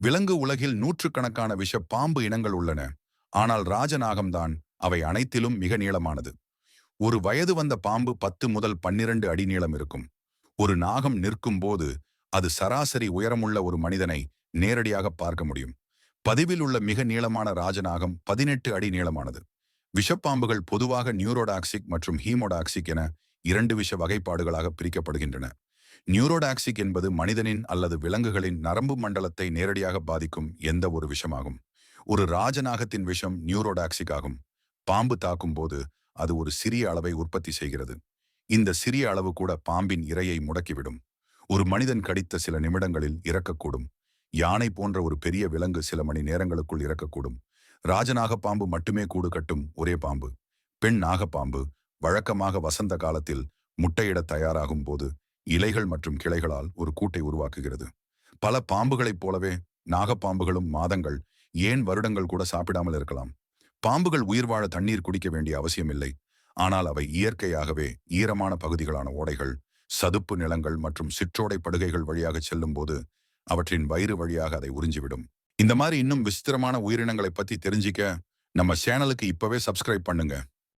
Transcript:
விலங்கு உலகில் நூற்றுக்கணக்கான விஷ பாம்பு இனங்கள் உள்ளன. ஆனால் ராஜநாகம்தான் அவை அனைத்திலும் மிக நீளமானது. ஒரு வயது வந்த பாம்பு 10 முதல் 12 அடி நீளம் இருக்கும். ஒரு நாகம் நிற்கும் போது அது சராசரி உயரமுள்ள ஒரு மனிதனை நேரடியாக பார்க்க முடியும். பதிவில் உள்ள மிக நீளமான ராஜநாகம் 18 அடி நீளமானது. விஷப்பாம்புகள் பொதுவாக நியூரோடாக்சிக் மற்றும் ஹீமோடாக்சிக் என இரண்டு விஷ வகைப்பாடுகளாக பிரிக்கப்படுகின்றன. நியூரோடாக்சிக் என்பது மனிதனின் அல்லது விலங்குகளின் நரம்பு மண்டலத்தை நேரடியாக பாதிக்கும் எந்த ஒரு விஷமாகும். ஒரு ராஜநாகத்தின் விஷம் நியூரோடாக்சிக் ஆகும். பாம்பு தாக்கும் போது அது ஒரு சிறிய அளவை உற்பத்தி செய்கிறது. இந்த சிறிய அளவு கூட பாம்பின் இரையை முடக்கிவிடும். ஒரு மனிதன் கடித்த சில நிமிடங்களில் இறக்கக்கூடும். யானை போன்ற ஒரு பெரிய விலங்கு சில மணி நேரங்களுக்குள் இறக்கக்கூடும். ராஜநாக பாம்பு மட்டுமே கூடு கட்டும் ஒரே பாம்பு. பெண் நாகப்பாம்பு வழக்கமாக வசந்த காலத்தில் முட்டையிட தயாராகும் போது இலைகள் மற்றும் கிளைகளால் ஒரு கூட்டை உருவாக்குகிறது. பல பாம்புகளைப் போலவே நாகப்பாம்புகளும் மாதங்கள், ஏன் வருடங்கள் கூட சாப்பிடாமல் இருக்கலாம். பாம்புகள் உயிர் வாழ தண்ணீர் குடிக்க வேண்டிய அவசியமில்லை. ஆனால் அவை இயற்கையாகவே ஈரமான பகுதிகளான ஓடைகள், சதுப்பு நிலங்கள் மற்றும் சிற்றோடை படுகைகள் வழியாக செல்லும் போது அவற்றின் வயிறு வழியாக அதை உறிஞ்சிவிடும். இந்த மாதிரி இன்னும் விசித்திரமான உயிரினங்களை பத்தி தெரிஞ்சிக்க நம்ம சேனலுக்கு இப்பவே சப்ஸ்கிரைப் பண்ணுங்க.